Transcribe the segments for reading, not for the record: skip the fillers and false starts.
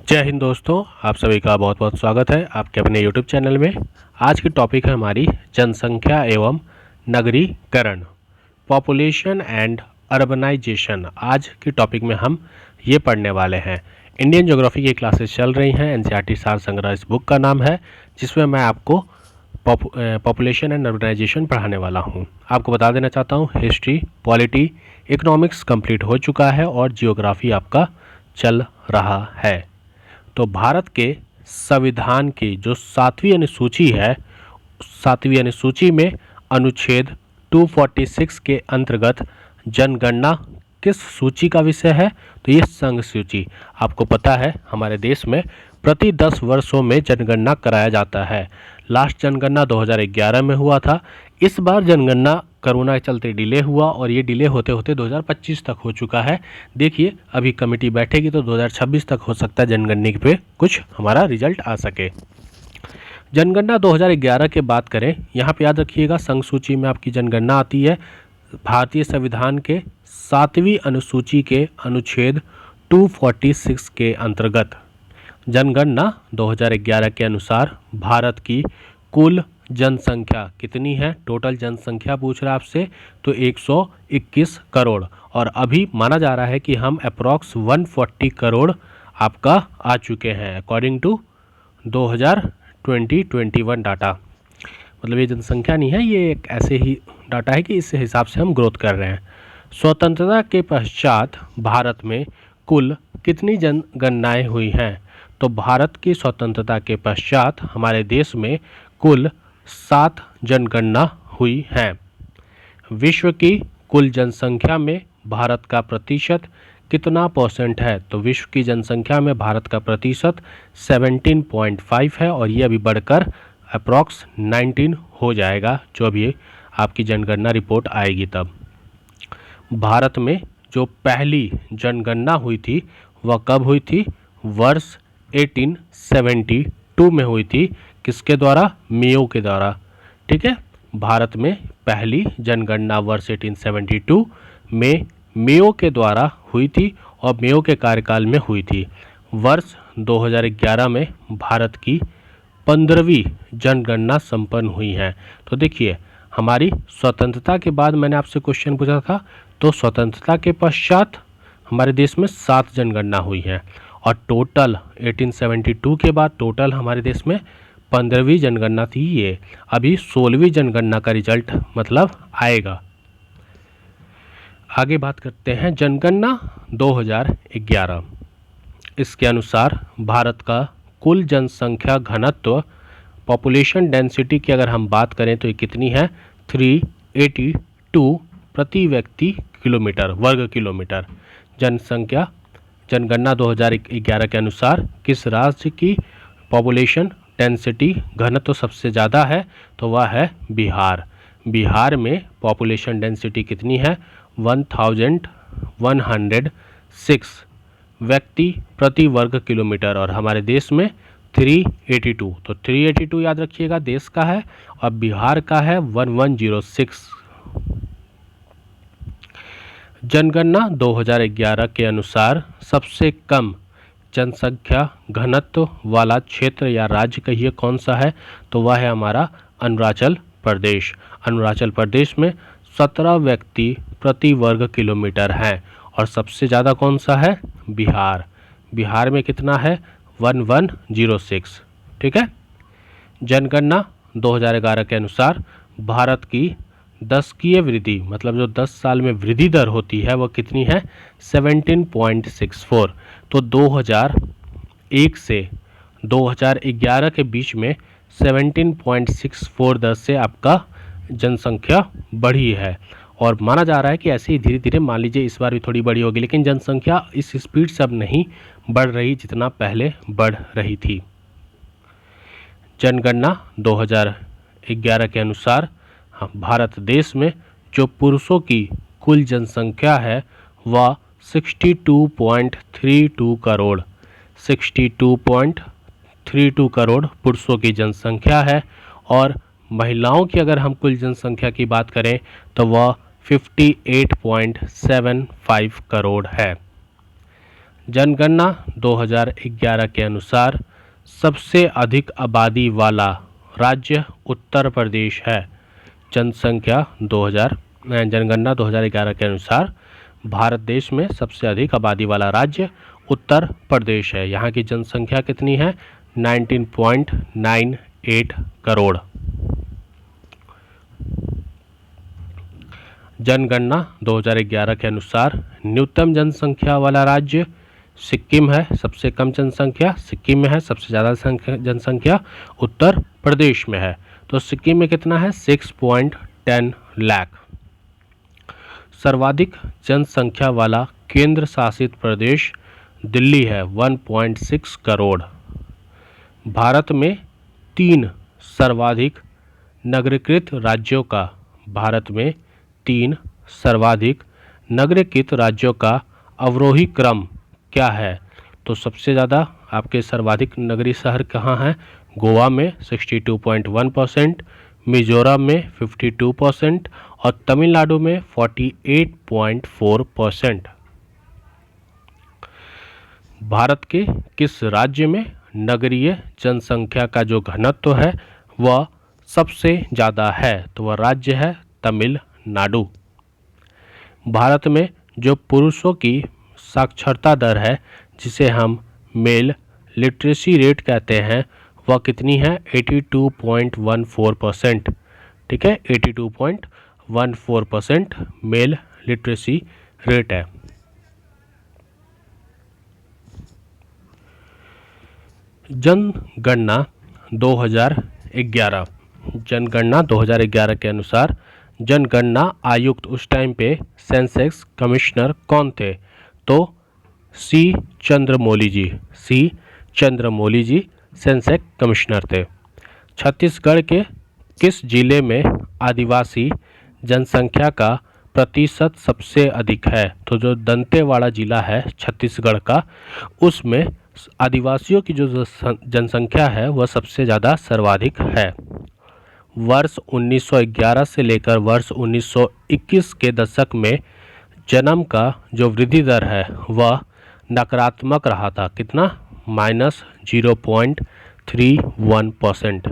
जय हिंद दोस्तों, आप सभी का बहुत बहुत स्वागत है आपके अपने यूट्यूब चैनल में। आज की टॉपिक है हमारी जनसंख्या एवं नगरीकरण, पॉपुलेशन एंड अर्बनाइजेशन। आज की टॉपिक में हम ये पढ़ने वाले हैं। इंडियन ज्योग्राफी की क्लासेस चल रही हैं, एनसीईआरटी सार संग्रह इस बुक का नाम है, जिसमें मैं आपको पॉपुलेशन एंड अर्बनाइजेशन पढ़ाने वाला हूँ। आपको बता देना चाहता हूँ, हिस्ट्री, पॉलिटी, इकोनॉमिक्स कंप्लीट हो चुका है और जियोग्राफी आपका चल रहा है। तो भारत के संविधान की जो 7वीं अनुसूची है, 7वीं अनुसूची में अनुच्छेद 246 के अंतर्गत जनगणना किस सूची का विषय है? तो ये संघ सूची। आपको पता है हमारे देश में प्रति 10 वर्षों में जनगणना कराया जाता है। लास्ट जनगणना 2011 में हुआ था। इस बार जनगणना कोरोना के चलते डिले हुआ और ये डिले होते होते 2025 तक हो चुका है। देखिए अभी कमेटी बैठेगी तो 2026 तक हो सकता है जनगणना पे कुछ हमारा रिजल्ट आ सके। जनगणना 2011 के बात करें, यहाँ पे याद रखिएगा संघ सूची में आपकी जनगणना आती है भारतीय संविधान के 7वीं अनुसूची के अनुच्छेद 246 के अंतर्गत। जनगणना 2011 के अनुसार भारत की कुल जनसंख्या कितनी है? टोटल जनसंख्या पूछ रहा है आपसे, तो 121 करोड़। और अभी माना जा रहा है कि हम अप्रॉक्स 140 करोड़ आपका आ चुके हैं अकॉर्डिंग टू 2021 डाटा। मतलब ये जनसंख्या नहीं है, ये एक ऐसे ही डाटा है कि इस हिसाब से हम ग्रोथ कर रहे हैं। स्वतंत्रता के पश्चात भारत में कुल कितनी जनगणनाएं हुई हैं? तो भारत की स्वतंत्रता के पश्चात हमारे देश में कुल 7 जनगणना हुई हैं। विश्व की कुल जनसंख्या में भारत का प्रतिशत कितना % है? तो विश्व की जनसंख्या में भारत का प्रतिशत 17.5 है और ये अभी बढ़कर अप्रॉक्स 19 हो जाएगा जो अभी आपकी जनगणना रिपोर्ट आएगी तब। भारत में जो पहली जनगणना हुई थी वह कब हुई थी? वर्ष 1872 में हुई थी। किसके द्वारा? मेयो के द्वारा। ठीक है, भारत में पहली जनगणना वर्ष 1872 में मेयो के द्वारा हुई थी और मेयो के कार्यकाल में हुई थी। वर्ष 2011 में भारत की 15वीं जनगणना संपन्न हुई है। तो देखिए हमारी स्वतंत्रता के बाद मैंने आपसे क्वेश्चन पूछा था, तो स्वतंत्रता के पश्चात हमारे देश में 7 जनगणना हुई है और टोटल 1872 के बाद टोटल हमारे देश में 15वीं जनगणना थी। ये अभी 16वीं जनगणना का रिजल्ट मतलब आएगा। आगे बात करते हैं जनगणना 2011। इसके अनुसार भारत का कुल जनसंख्या घनत्व, पॉपुलेशन डेंसिटी की अगर हम बात करें तो ये कितनी है? 382 प्रति व्यक्ति किलोमीटर, वर्ग किलोमीटर। जनगणना 2011 के अनुसार किस राज्य की पॉपुलेशन डेंसिटी घनत्व सबसे ज़्यादा है? तो वह है बिहार। बिहार में पॉपुलेशन डेंसिटी कितनी है? 1106 व्यक्ति प्रति वर्ग किलोमीटर और हमारे देश में 382। तो 382 याद रखिएगा देश का है और बिहार का है 1106। जनगणना 2011 के अनुसार सबसे कम जनसंख्या घनत्व वाला क्षेत्र या राज्य कहिए कौन सा है? तो वह है हमारा अरुणाचल प्रदेश। अरुणाचल प्रदेश में 17 व्यक्ति प्रति वर्ग किलोमीटर हैं और सबसे ज़्यादा कौन सा है? बिहार। बिहार में कितना है? 1106। ठीक है। जनगणना 2011 के अनुसार भारत की दशकीय वृद्धि, मतलब जो 10 साल में वृद्धि दर होती है वह कितनी है? 17.64। तो 2001 से 2011 के बीच में 17.64 दर से आपका जनसंख्या बढ़ी है और माना जा रहा है कि ऐसे ही धीरे धीरे मान लीजिए इस बार भी थोड़ी बड़ी होगी, लेकिन जनसंख्या इस स्पीड से अब नहीं बढ़ रही जितना पहले बढ़ रही थी। जनगणना 2011 के अनुसार भारत देश में जो पुरुषों की कुल जनसंख्या है वह 62.32 करोड़ 62.32 करोड़ पुरुषों की जनसंख्या है और महिलाओं की अगर हम कुल जनसंख्या की बात करें तो वह 58.75 करोड़ है। जनगणना 2011 के अनुसार सबसे अधिक आबादी वाला राज्य उत्तर प्रदेश है। जनगणना 2011 के अनुसार भारत देश में सबसे अधिक आबादी वाला राज्य उत्तर प्रदेश है। यहाँ की जनसंख्या कितनी है? 19.98 करोड़। जनगणना 2011 के अनुसार न्यूनतम जनसंख्या वाला राज्य सिक्किम है। सबसे कम जनसंख्या सिक्किम में है, सबसे ज़्यादा जनसंख्या उत्तर प्रदेश में है। तो सिक्किम में कितना है? 6.10 लाख। सर्वाधिक जनसंख्या वाला केंद्र शासित प्रदेश दिल्ली है, 1.6 करोड़। भारत में 3 सर्वाधिक नगरीकृत राज्यों का अवरोही क्रम क्या है? तो सबसे ज़्यादा आपके सर्वाधिक नगरीय शहर कहाँ हैं? गोवा में 62.1%, मिजोरम में 52% और तमिलनाडु में 48.4%। भारत के किस राज्य में नगरीय जनसंख्या का जो घनत्व है वह सबसे ज़्यादा है? तो वह राज्य है तमिलनाडु। भारत में जो पुरुषों की साक्षरता दर है, जिसे हम मेल लिटरेसी रेट कहते हैं, वह कितनी है? 82.14%। ठीक है, 82.14% मेल लिटरेसी रेट है। जनगणना 2011 के अनुसार जनगणना आयुक्त उस टाइम पे सेंसस कमिश्नर कौन थे? तो सी चंद्रमौली जी सेंसस कमिश्नर थे। छत्तीसगढ़ के किस जिले में आदिवासी जनसंख्या का प्रतिशत सबसे अधिक है? तो जो दंतेवाड़ा जिला है छत्तीसगढ़ का, उसमें आदिवासियों की जो जनसंख्या है वह सबसे ज़्यादा सर्वाधिक है। वर्ष 1911 से लेकर वर्ष 1921 के दशक में जन्म का जो वृद्धि दर है वह नकारात्मक रहा था। कितना? -0.31%।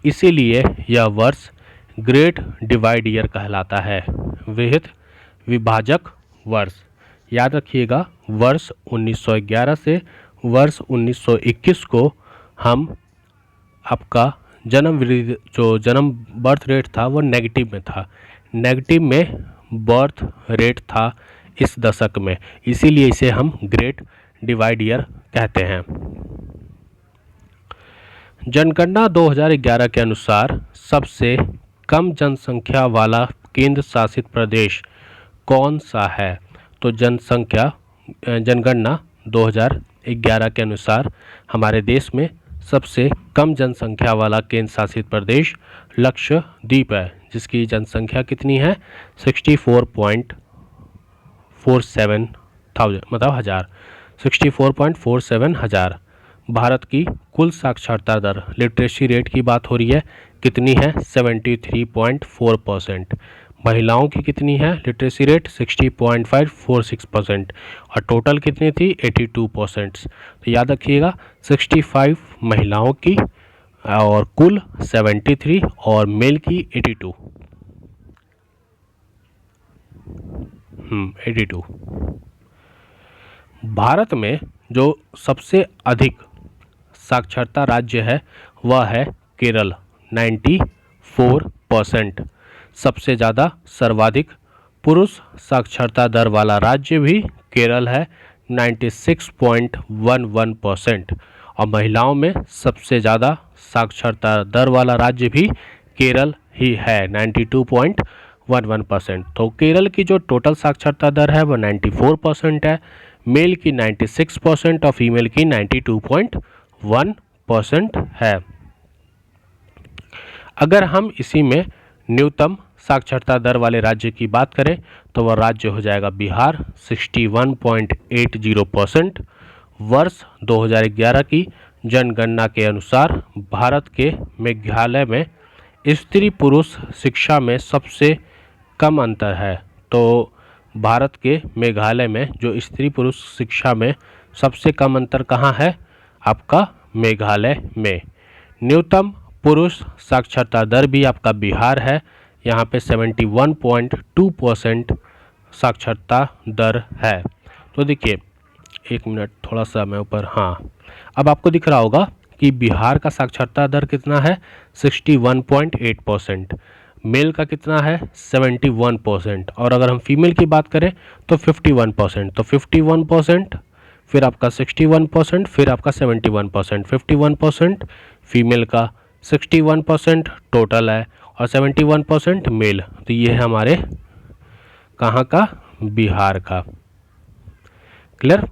इसीलिए यह वर्ष ग्रेट डिवाइड ईयर कहलाता है, वृहद विभाजक वर्ष। याद रखिएगा, वर्ष 1911 से वर्ष 1921 को हम आपका जन्म बर्थ रेट था वो नेगेटिव में था। नेगेटिव में बर्थ रेट था इस दशक में, इसीलिए इसे हम ग्रेट डिवाइड ईयर कहते हैं। जनगणना 2011 के अनुसार सबसे कम जनसंख्या वाला केंद्र शासित प्रदेश कौन सा है? तो जनगणना 2011 के अनुसार हमारे देश में सबसे कम जनसंख्या वाला केंद्र शासित प्रदेश लक्षद्वीप है, जिसकी जनसंख्या कितनी है? 64.47 हजार। भारत की कुल साक्षरता दर, लिटरेसी रेट की बात हो रही है, कितनी है? 73.4%। महिलाओं की कितनी है लिटरेसी रेट? 60.546% और टोटल कितनी थी? 82%। तो याद रखिएगा, 65 महिलाओं की और कुल 73 और मेल की 82। भारत में जो सबसे अधिक साक्षरता राज्य है वह है केरल, 94%। सबसे ज़्यादा सर्वाधिक पुरुष साक्षरता दर वाला राज्य भी केरल है, 96.11%। और महिलाओं में सबसे ज़्यादा साक्षरता दर वाला राज्य भी केरल ही है, 92.11%। तो केरल की जो टोटल साक्षरता दर है वह 94% है, मेल की 96% और फीमेल की 92.1% है। अगर हम इसी में न्यूनतम साक्षरता दर वाले राज्य की बात करें तो वह राज्य हो जाएगा बिहार, 61.80%। वर्ष 2011 की जनगणना के अनुसार भारत के मेघालय में स्त्री पुरुष शिक्षा में सबसे कम अंतर है। तो भारत के मेघालय में जो स्त्री पुरुष शिक्षा में सबसे कम अंतर कहाँ है? आपका मेघालय में। न्यूनतम पुरुष साक्षरता दर भी आपका बिहार है, यहाँ पे 71.2% साक्षरता दर है। तो देखिए, एक मिनट, थोड़ा सा मैं ऊपर, हाँ, अब आपको दिख रहा होगा कि बिहार का साक्षरता दर कितना है? 61.8%। मेल का कितना है? 71%। और अगर हम फीमेल की बात करें तो 51%। तो 51%, फिर आपका 61%, फिर आपका 71%। 51% फीमेल का, 61% टोटल है और 71% मेल। तो ये है हमारे कहाँ का? बिहार का। क्लियर?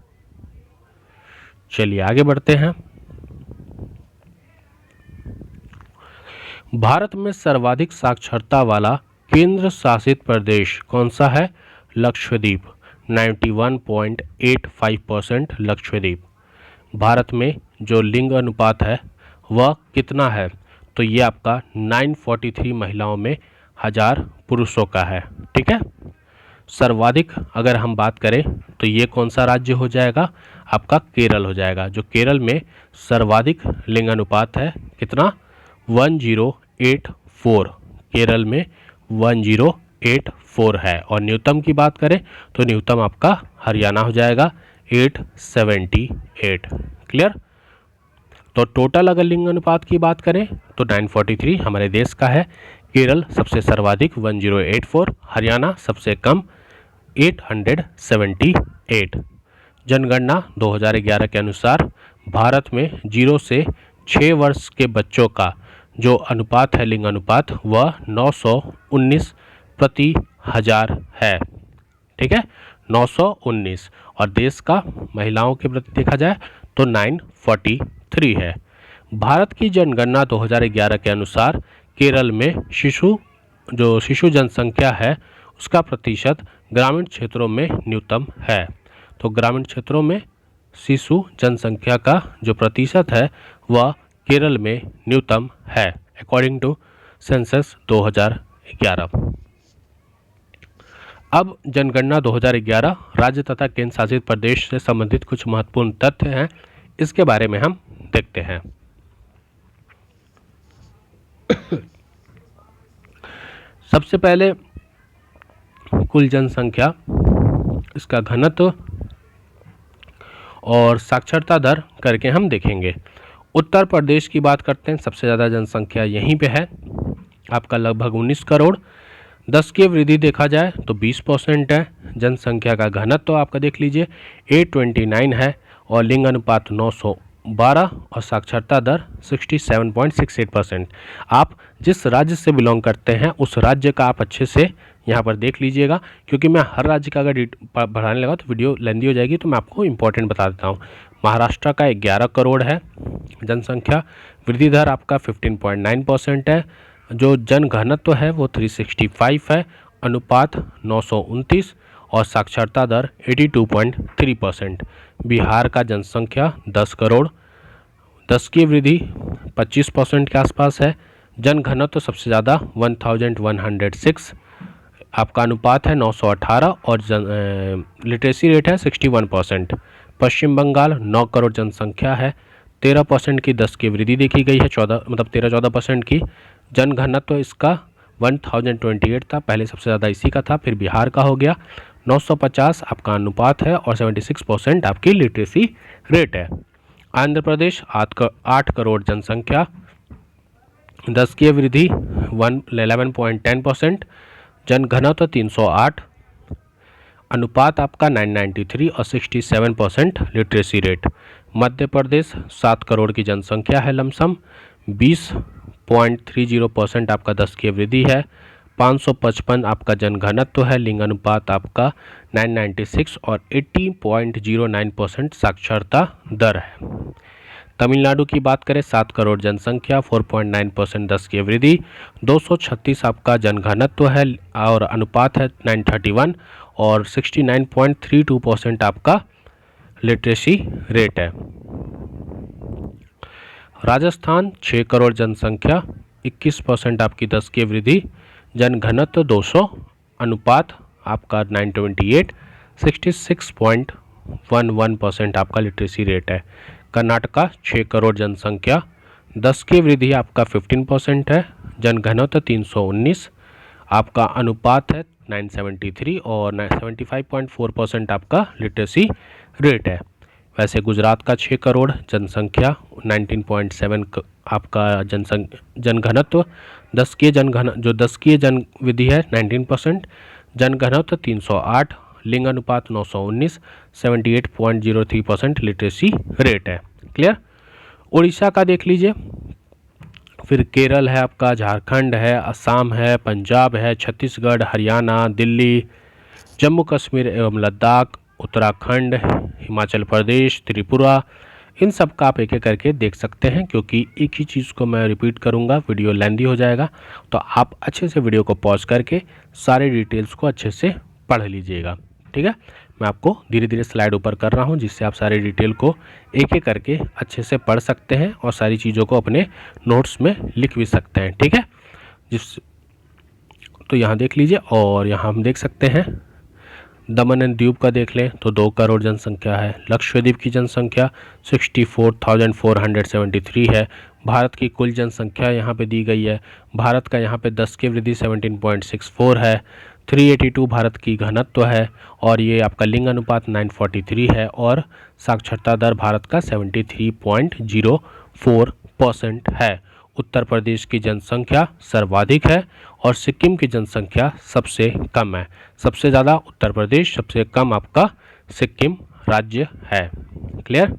चलिए आगे बढ़ते हैं। भारत में सर्वाधिक साक्षरता वाला केंद्र शासित प्रदेश कौन सा है? लक्षद्वीप, 91.85% लक्षद्वीप। भारत में जो लिंग अनुपात है वह कितना है? तो ये आपका 943 महिलाओं में 1000 पुरुषों का है। ठीक है। सर्वाधिक अगर हम बात करें तो ये कौन सा राज्य हो जाएगा? आपका केरल हो जाएगा, जो केरल में सर्वाधिक लिंग अनुपात है कितना? 1084। केरल में 1084 है। और न्यूनतम की बात करें तो न्यूनतम आपका हरियाणा हो जाएगा, 878। क्लियर? तो टोटल अगर लिंग अनुपात की बात करें तो 943 हमारे देश का है, केरल सबसे सर्वाधिक 1084, हरियाणा सबसे कम 878। जनगणना 2011 के अनुसार भारत में 0 से 6 वर्ष के बच्चों का जो अनुपात है, लिंग अनुपात, वह 919 प्रति 1000 है। ठीक है, 919। और देश का महिलाओं के प्रति देखा जाए तो 943 है। भारत की जनगणना 2011 के अनुसार केरल में शिशु जनसंख्या है उसका प्रतिशत ग्रामीण क्षेत्रों में न्यूनतम है। तो ग्रामीण क्षेत्रों में शिशु जनसंख्या का जो प्रतिशत है वह केरल में न्यूनतम है, अकॉर्डिंग टू सेंसस 2011। अब जनगणना 2011 राज्य तथा केंद्र शासित प्रदेश से संबंधित कुछ महत्वपूर्ण तथ्य हैं, इसके बारे में हम देखते हैं। सबसे पहले कुल जनसंख्या, इसका घनत्व और साक्षरता दर करके हम देखेंगे। उत्तर प्रदेश की बात करते हैं, सबसे ज़्यादा जनसंख्या यहीं पे है, आपका लगभग 19 करोड़। 10 की वृद्धि देखा जाए तो 20% है। जनसंख्या का घनत्व आपका देख लीजिए 829 है और लिंग अनुपात 912 और साक्षरता दर 67.68%। आप जिस राज्य से बिलोंग करते हैं उस राज्य का आप अच्छे से यहाँ पर देख लीजिएगा, क्योंकि मैं हर राज्य का अगर बढ़ाने लगा तो वीडियो लेंदी हो जाएगी, तो मैं आपको इम्पोर्टेंट बता देता हूँ। महाराष्ट्र का 11 करोड़ है जनसंख्या, वृद्धि दर आपका 15.9% है, जो जन घनत्व है वो 365 है, अनुपात 929 और साक्षरता दर 82.3%। बिहार का जनसंख्या 10 करोड़, 10 की वृद्धि 25% के आसपास है, जन घनत्व सबसे ज़्यादा 1106, आपका अनुपात है 918 और लिटरेसी रेट है 61%। पश्चिम बंगाल 9 करोड़ जनसंख्या है, 13% की 10 की वृद्धि देखी गई है, 13-14% की। जन घनत्व इसका 1028 था, पहले सबसे ज़्यादा इसी का था, फिर बिहार का हो गया 950 आपका अनुपात है और 76% आपकी लिटरेसी रेट है। आंध्र प्रदेश 8 करोड़ जनसंख्या, 10 की वृद्धि 11.10%, जन घनत्व 308, अनुपात आपका 993 और 67% लिटरेसी रेट। मध्य प्रदेश 7 करोड़ की जनसंख्या है, लमसम 20.30% आपका 10 की वृद्धि है, 555 आपका जन घनत्व है, लिंग अनुपात आपका 996 और 80.09% साक्षरता दर है। तमिलनाडु की बात करें 7 करोड़ जनसंख्या, 4.9% 10 की वृद्धि, 236 आपका जन घनत्व है और अनुपात है 931 और 69.32% आपका लिटरेसी रेट है। राजस्थान 6 करोड़ जनसंख्या, 21% आपकी 10 की वृद्धि, जन घनत्व 200, अनुपात आपका 928, 66.11% आपका लिटरेसी रेट है। कर्नाटका 6 करोड़ जनसंख्या, 10 की वृद्धि आपका 15% है, जनघनत्व 319, आपका अनुपात है 973 और 75.4% आपका लिटरेसी रेट है। वैसे गुजरात का 6 करोड़ जनसंख्या, 19.7 आपका जनघनत्व, 10 की जनविधि है 19%, जनघनत्व 308, लिंग अनुपात 919, 78.03% लिटरेसी रेट है। क्लियर। उड़ीसा का देख लीजिए, फिर केरल है आपका, झारखंड है, असम है, पंजाब है, छत्तीसगढ़, हरियाणा, दिल्ली, जम्मू कश्मीर एवं लद्दाख, उत्तराखंड, हिमाचल प्रदेश, त्रिपुरा, इन सब का आप एक एक करके देख सकते हैं। क्योंकि एक ही चीज़ को मैं रिपीट करूंगा, वीडियो लेंदी हो जाएगा, तो आप अच्छे से वीडियो को पॉज करके सारे डिटेल्स को अच्छे से पढ़ लीजिएगा। ठीक है, मैं आपको धीरे धीरे स्लाइड ऊपर कर रहा हूं, जिससे आप सारे डिटेल को एक एक करके अच्छे से पढ़ सकते हैं और सारी चीज़ों को अपने नोट्स में लिख भी सकते हैं। ठीक है, तो यहाँ देख लीजिए, और यहाँ हम देख सकते हैं दमन एंड द्वीप का देख लें तो 2 करोड़ जनसंख्या है। लक्षद्वीप की जनसंख्या 64,473 है। भारत की कुल जनसंख्या यहाँ पे दी गई है। भारत का यहाँ पे 10 की वृद्धि 17.64 है। 382 भारत की घनत्व है, और ये आपका लिंग अनुपात 943 है, और साक्षरता दर भारत का 73.04% है। उत्तर प्रदेश की जनसंख्या सर्वाधिक है और सिक्किम की जनसंख्या सबसे कम है। सबसे ज़्यादा उत्तर प्रदेश, सबसे कम आपका सिक्किम राज्य है। क्लियर।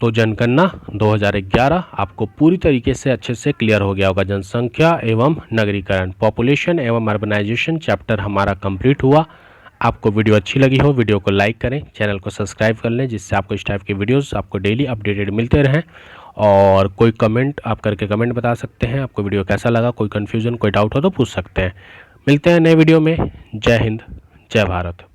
तो जनगणना 2011 आपको पूरी तरीके से अच्छे से क्लियर हो गया होगा। जनसंख्या एवं नगरीकरण, पॉपुलेशन एवं अर्बनाइजेशन चैप्टर हमारा कंप्लीट हुआ। आपको वीडियो अच्छी लगी हो, वीडियो को लाइक करें, चैनल को सब्सक्राइब कर लें, जिससे आपको इस टाइप के वीडियोस आपको डेली अपडेटेड मिलते रहें। और कोई कमेंट आप करके कमेंट बता सकते हैं, आपको वीडियो कैसा लगा, कोई कन्फ्यूज़न कोई डाउट हो तो पूछ सकते हैं। मिलते हैं नए वीडियो में। जय हिंद, जय भारत।